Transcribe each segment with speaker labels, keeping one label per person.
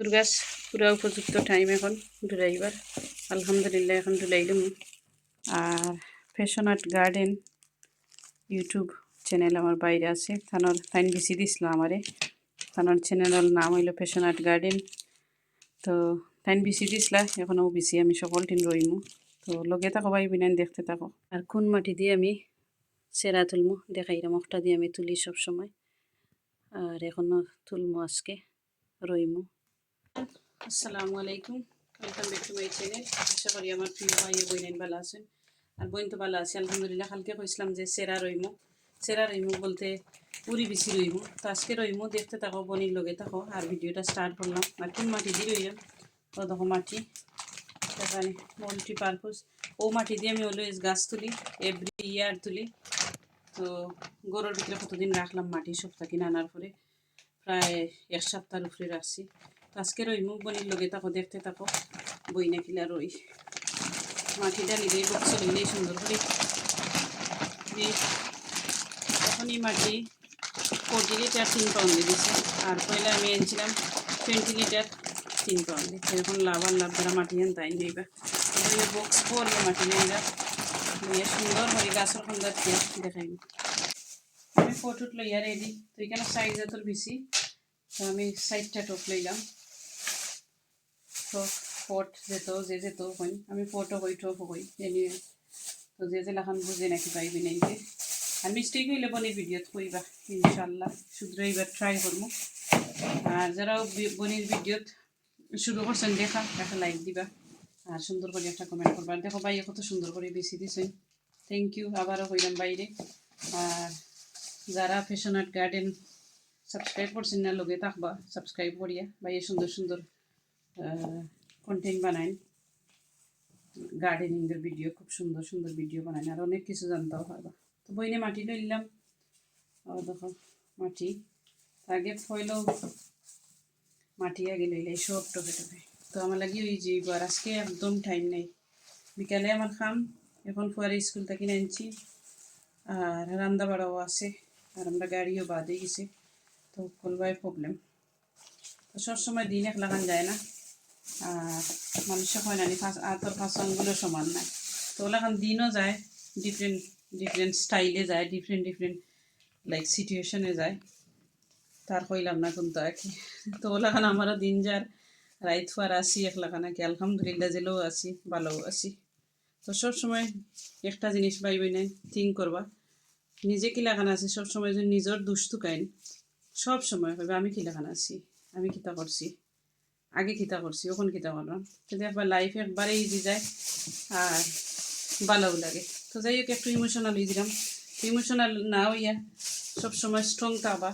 Speaker 1: কদুর গাছ পুরা উপযুক্ত টাইম এখন ডুলাইবার। আলহামদুলিল্লাহ এখন ডুলাইলাম। আর fashion art garden YouTube channel আমার বাইরে আছে, থানোর ফাইন বিসি দিছিল আমারে। থানোর চ্যানেলের নাম হইল ফ্যাশন আর্ট গার্ডেন। তো টাইম বিসি দিসলা, এখনও বিসি আমি সকল দিন রইমু। তো লগে থাকো ভাই বিনান, দেখতে থাকো। আর কোন মাটি দিয়ে আমি সেরা তুলমু দেখাইলাম, একটা দিয়ে আমি তুলি সব সময়। আর এখনও তুলমু, আজকে রইমু। আসসালামু আলাইকুম, welcome back to my channel. আশা করি আমার প্রিয় ভাই বইনেন ভালো আছেন। আর বইন তো ভালো আছে আলহামদুলিল্লাহ। কালকে কইছিলাম যে সেরা রইমু বলতে উড়ি বিছি রইমু। তো আজকে রইমু, দেখতে থাকো, বনির লগে থাকো। আর ভিডিওটা স্টার্ট করলাম। আর কোন মাটি দিয়ে রইলাম, তো দেখো মাটি এখানে মাল্টি পারপোজ। ও মাটি দিয়ে আমি অলওয়েজ গাছ তুলি, এভরি ইয়ার তুলি। তো গরুর ভিতরে কতদিন রাখলাম মাটি, সপ্তাহ কিনে আনার পরে প্রায় 1 সপ্তাহের উপরে রাখছি। তো আজকে রইমু, বনির লগে থাকো, দেখতে থাকো। বই না কিলা রই মাটিটা নিজেই বক্সে লইলেই সুন্দর করে। এখন এই মাটি 40 লিটার 3 পাউন্ডে দিছে। আর পয়লা আমি এনেছিলাম 20 লিটার 3 পাউন্ডে। এখন লাভ যারা মাটি আন তাই নিবা বক্স পড়বে মাটি নিয়ে সুন্দর করে গাছের সুন্দর দেখাইব। আমি ফটো লইয়া রেডি। তো এখানে সাইজ এত বেশি, তো আমি 60টা টপ লইলাম। তো ফট যেত হইন, আমি ফটো হই টপ হই এনে। তো যে লেখান বুঝে নাকি পাইবি নাইকে। আর মিস্টেক হইলে বনির ভিডিওত কইবা ইনশাল্লাহ, শুধরাইবার ট্রাই করবো। আর যারা বনির ভিডিওত শুরু করছেন দেখা, একটা লাইক দিবা আর সুন্দর করে একটা কমেন্ট করবা। দেখো ভাই কত সুন্দর করে বেশি দিছেন, থ্যাংক ইউ। আবারও কইলাম বাইরে। আর যারা ফ্যাশন আর্ট গার্ডেন সাবস্ক্রাইব করছেন না, লগে থাকবা সাবস্ক্রাইব করিয়া। ভাই সুন্দর সুন্দর কন্টেন্ট বানায়, গার্ডেনিংয়ের ভিডিও, খুব সুন্দর সুন্দর ভিডিও বানায়। আর অনেক কিছু জানতেও হয়। তো বইনে মাটি লইলাম। দেখো মাটি আগে ফয়লো মাটি আগে লইলাই সব টপে টপে। তো আমার লাগে ওই যে আর আজকে একদম টাইম নেই। বিকালে আমার খাম, এখন ফুয়ারে স্কুল থেকে আনছি। আর রান্না বাড়াও আছে, আর আমরা গাড়িও বাদে গেছি। তো কলবাই প্রবলেম। তো সবসময় দিন এক লাগান যায় না। আর মানুষে হয় না আতর ফাঁসনগুলো সমান নাই। তো ওলাখান দিনও যায়, ডিফারেন্ট স্টাইলে যায়, ডিফারেন্ট লাইক সিচুয়েশনে যায়। তার কইলাম না কিন্তু আর কি। তো ওলাখান আমারও দিন যার রাইত ফুয়ার আসি একলাখা নাকি আলহামদুলিল্লাহ জেলেও আছি, ভালোও আছি। তো সবসময় একটা জিনিস পাইবই নাই, থিঙ্ক করবা নিজে কিলাখান আছি। সবসময় যদি নিজের দুষ্টু কাইন সব সময় হবে আমি কিলাখান আছি, আমি কিতা করছি, আগে কিতা করছি, ওখান কিতা করলাম। যদি একবার লাইফ একবারে ইজি যায় আর ভালোও লাগে। তো যাই হোক, একটু ইমোশনাল হয়ে দিলাম। ইমোশনাল না হইয়া সবসময় স্ট্রং থাকবা,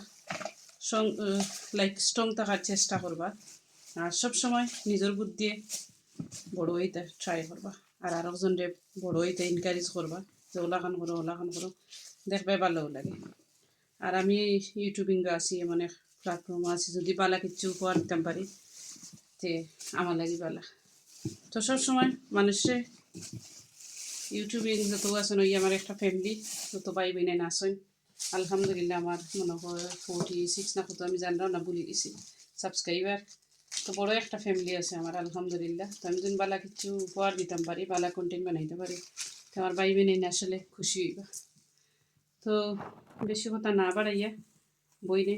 Speaker 1: স্ট্রং থাকার চেষ্টা করবা। আর সবসময় নিজের বুদ্ধি বড় হইতে ট্রাই করবা। আর আরেকজনরে বড় হইতে এনকারেজ করবা যে ওলাখান করো, দেখবে ভালোও লাগে। আর আমি ইউটিউবিং আছি, এমন এক প্ল্যাটফর্ম আছে, যদি বালা কিচ্ছু উপহার দিতাম পারি তে আমার লাগে বালা। তো সবসময় মানুষে ইউটিউবিং যত আছেন ওই আমার একটা ফ্যামিলি, যত ভাই বোনেন আসেন আলহামদুলিল্লাহ। আমার মনে হয় 46 না কত, আমি জানলাম না, ভুলে গেছি সাবস্ক্রাইবার। তো বড় একটা ফ্যামিলি আছে আমার আলহামদুলিল্লাহ। তো আমি যদি বালা কিছু উপহার দিতাম পারি, বালা কন্টেন্ট বানাইতে পারি, তো আমার ভাই বোনেন আসলে খুশি হইবা। তো বেশি কথা না বাড়াইয়া বইনে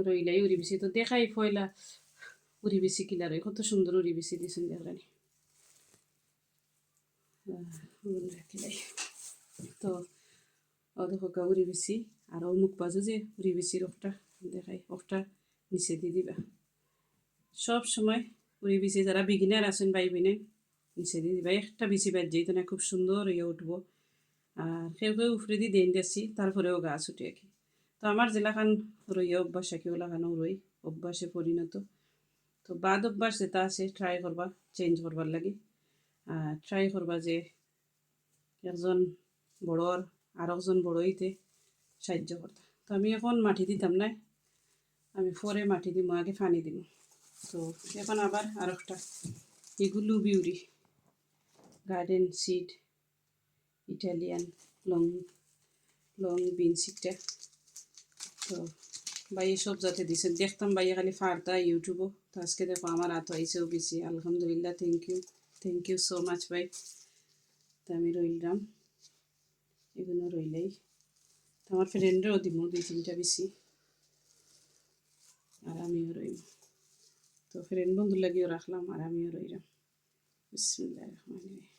Speaker 1: রইলাই উড়ি বিছি। তো দেখাই ফয়লা উড়ি বিছি কিলা রই, কত সুন্দর উড়ি বিছি দিয়েছেন দেখলানি। তো ও দেখো উড়ি বিছি। আর ও মুখ বাজু যে উড়ি বিছির ওটা দেখাই, ওটা নিচে দিয়ে দিবা। সব সময় উড়ি বিছি যারা বিগিনার আছেন ভাই বোনে নিচে দিয়ে দিবা। একটা বিছি বাদ যেত না, খুব সুন্দর হয়ে উঠবো। আর কেউ উফরে দিয়ে দেন দিয়েছি, তারপরেও গাছ উঠে কি। তো আমার জেলাখান রইয়া অভ্যাস আর কি, ওলাখানও রই অভ্যাসে পরিণত। তো বাদ অভ্যাস যেটা আছে ট্রাই করবা চেঞ্জ করবার লাগে। আর ট্রাই করবা যে একজন বড়র আর একজন বড় হইতে সাহায্য করতা। তো আমি এখন মাটি দিতাম না, আমি পরে মাটি দিব, আগে পানি দিব। তো এখন আবার আর একটা এগুলো বিউরি garden seed Italian long bean সিডটা। তো ভাই সব যাতে দিছে দেখতাম, ভাইয়া খালি ফারতা ইউটিউবও। তো আজকে দেখো আমার হাত হয়েছেও বেশি, আলহামদুলিল্লাহ, থ্যাংক ইউ সো মাচ ভাই। তো আমি রইলাম, এগুলো রইলেই তো আমার ফ্রেন্ডেরও দিব 2-3টা বেশি, আর আমিও রইব। তো ফ্রেন্ড বন্ধুর লাগিও রাখলাম আর আমিও রইলাম। বিসমিল্লাহির রহমানির রহিম।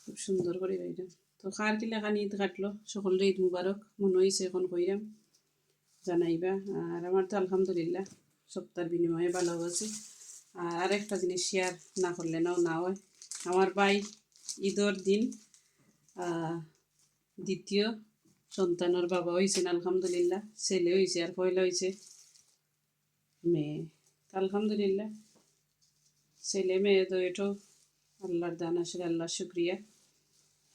Speaker 1: খুব সুন্দর করে রইলাম। তো কার কি লেখা ঈদ কাটলো, সকলের ঈদ মুবারক। মনে হয়েছে এখন কইরাম, জানাইবা। আর আমার তো আলহামদুলিল্লাহ সপ্তাহের বিনিময়ে ভালো আছে। আর আরেকটা জিনিস শেয়ার না করলে না হয়, আমার ভাই ঈদের দিন দ্বিতীয় সন্তানের বাবা হয়েছেন, আলহামদুলিল্লাহ। ছেলে হয়েছে আর পয়লা হয়েছে মেয়ে। আলহামদুলিল্লাহ, ছেলে মেয়ে তো এটাও আল্লাহর দান, আসলে আল্লাহর শুক্রিয়া।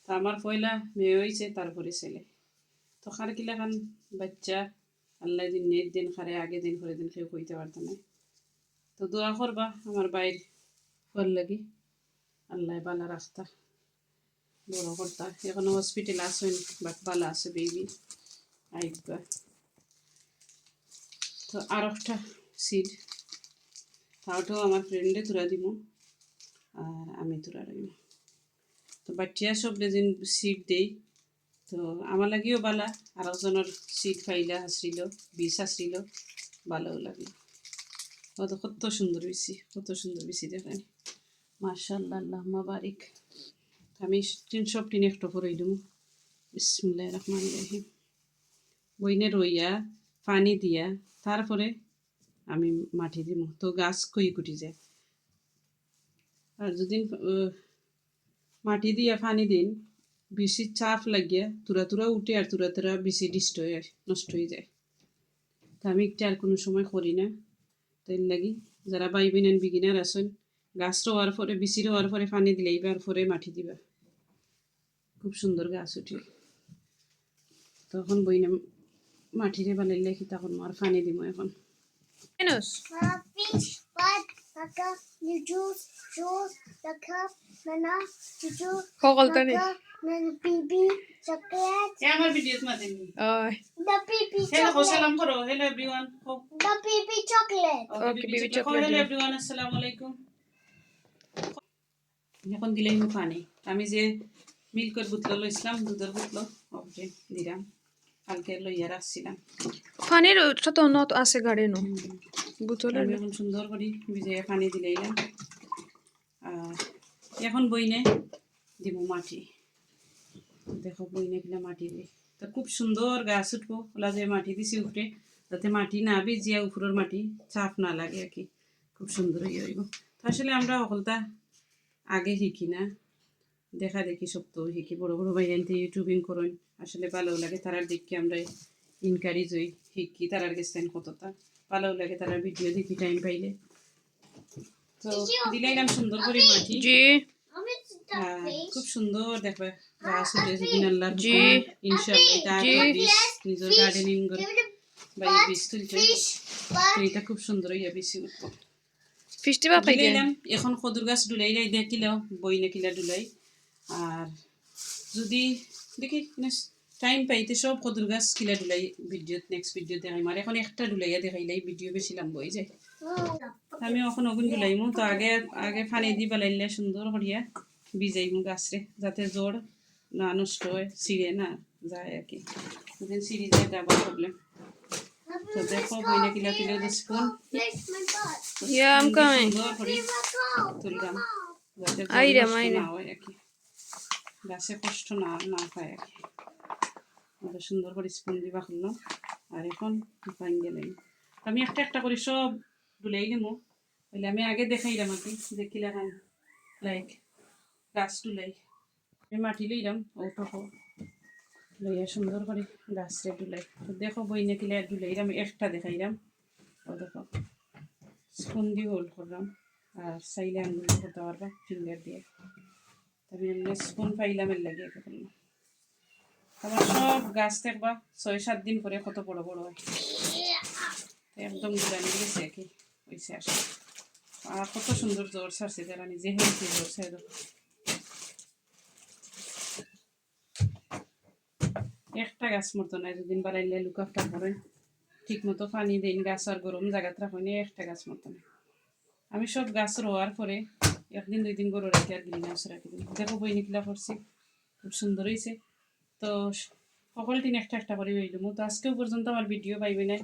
Speaker 1: তো আমার পয়লা মেয়ে হয়েছে, তারপরে ছেলে। তো কার কিলাখান বাচ্চা আল্লাহ দিন নেট দিন খারে আগে দিন করে দিন কেউ কইতে পারতো না। তো দোয়া করবা আমার বাইর ফল লাগি, আল্লাহ বালা রাস্তা বড় কর্তা। এখনো হসপিটাল আসেন, বাট বালা আছে বেবি, আইবা। তো আর একটা সিড, তাওটাও আমার ফ্রেন্ডে তুলা দিব আর আমি তুলা রইব। তো বাচ্চা সব যেদিন সিট দেই, তো আমার লাগিও বালা, আর একজনের সিট ফাইলা আসছিল, বিষ আসছিল, ভালোও লাগে। তো কত সুন্দর বেশি, কত সুন্দর বেশি দেখেন, মাশাআল্লাহ, আল্লাহুম্মা বারিক। আমি সব টিন একটু করে দিই। বিসমিল্লাহির রহমানির রহিম। বইনে রইয়া পানি দিয়া তারপরে আমি মাটি দিব, তো গাছ কুটি যায়। আর যদি মাটি দিয়া পানি দিন, বেশি চাপ লাগিয়া তুরা উঠে আর তুরা বেশি ডিস্ট হয়ে নষ্ট হয়ে যায়। তো আমি একটা আর কোনো সময় করি না। তাই লাগি যারা বাইবেন বিগিনার আসেন, গাছ রোয়ার পরে বেশি রোয়ার পরে পানি দিলে এইবার পরে মাটি দিবা, খুব সুন্দর গাছ উঠে। তখন বইনা মাটিরে বানাইলে কি তখন আর পানি দিব এখন। আমার video মাদেনি hello salam karo, hello everyone,
Speaker 2: The baby chocolate.
Speaker 1: okay baby chocolate, hello everyone, assalamu alaikum। এখন দিলেই পানি, আমি যে মিল্কের বোতল লইছিলাম, দুধের বোতল ওকে দিলাম, কালকে লইয়া রাখছিলাম।
Speaker 2: পানির ওটা তো নত আছে গাড়ি নো বোতলে।
Speaker 1: আমি এখন সুন্দর করে ভিজিয়ে পানি দিলাম। আর এখন বইনে দিব মাটি, দেখো বইনে কিনা মাটি দিই, তো খুব সুন্দর গাছ উঠবো। ওলা যে মাটি দিছি উপরে, যাতে মাটি না ভিজিয়া উপরের মাটি চাপ না লাগে আর কি, খুব সুন্দর হয়ে হইব। তো আসলে আমরা সকলটা আগে শিখি না, দেখা দেখি সব তো শিখি। বড় বড় ভাই আনতে ইউটিউবিং করেন, আসলে ভালো লাগে তারার দেখি, আমরা ইনকারেজ হই, শিখি তারার গেছে কতটা ভালো লাগে, তারার ভিডিও দেখি টাইম পাইলে। তো দিলাইলাম সুন্দর করে মাটি, খুব সুন্দর দেখবে গাছ উঠেছে দিন আল্লাহর ইনশাআল্লাহ। এটা নিজের গার্ডেনিং করে ভাই বীজ তুলছে, তো এটা খুব সুন্দর হইয়া বেশি উঠবো। ডুলাইলাম এখন কদুর গাছ ডুলাইলাই দেখিলাম বইনে কিলা ডুলাই। আর যদি দেখি টাইম পাইতে সব কদুর গাছ কিলা ডুলাই ভিডিও নেক্সট ভিডিও দেখাইম। আর এখন একটা ডুলাইয়া দেখাইলাই ভিডিও বেশি লম্বা হয়ে যায়। আমি এখন ওগুন ডুলাইমু, তো আগে পানি দি বেলাইলে সুন্দর করিয়া ভিজাইমু গাছরে, যাতে জোর না নষ্ট হয়, ছিঁড়ে না যায় আর কি। ছিঁড়ে যায় আবার প্রবলেম। তো দেখো বইনে কিলা তুলে স্পুন সুন্দর করে তুললাম, যাতে নষ্ট না হয় আর কি, গাছে কষ্ট না পায় আর কি। সুন্দর করে স্পুন দিবা করলাম। আর এখন পাইন গেলাম, আমি একটা করে সব ডুলাই নিমো। বলে আমি আগে দেখাইলাম আর কি, দেখিলাম লাইক গাছ ডুলাই। আমি মাটি লইলাম ওটুকু লইয়া সুন্দর করে গাছরে ডুলাই। তো দেখো বইনে কিলা ডুলাইলাম, একটা দেখাইলাম। ও দেখো স্পুন দিয়ে হোল্ড করলাম, আর চাইলে আঙুল করতে পারবা ফিঙ্গার দিয়ে। আমি এমনি স্পুন পাইলাম এর লাগিয়ে করলাম। আমার সব গাছ দেখবা 6-7 দিন পরে কত বড় বড় হয়, একদম গুলানি গেছে আর কি হয়েছে আসে। আর কত সুন্দর জ্বর ছাড়ছে, যারা নিজে হেলথি জ্বর ছাড়ে। একটা গাছ মতো নাই, দুদিন বাড়াইলে লুক আফটার করেন, ঠিক মতো পানি দিন, গাছ আর গরম জায়গাত রাখুন একটা গাছ মতন। আমি সব গাছ রোয়ার পরে 1 দিন 2 দিন গরু রাখি আর গ্রিন হাউস রাখি দিই। দেখো বই নিকিলা করছি, খুব সুন্দর হয়েছে। তো সকল দিন একটা একটা করে বই দেবো। তো আজকেও পর্যন্ত আমার ভিডিও পাইবে না,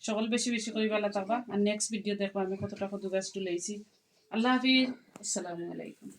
Speaker 1: সকল বেশি বেশি করে ভালো থাকবা। আর নেক্সট ভিডিও দেখবো আমি কতটা কত গাছ তুলেছি। আল্লাহ হাফিজ, আসসালামু আলাইকুম।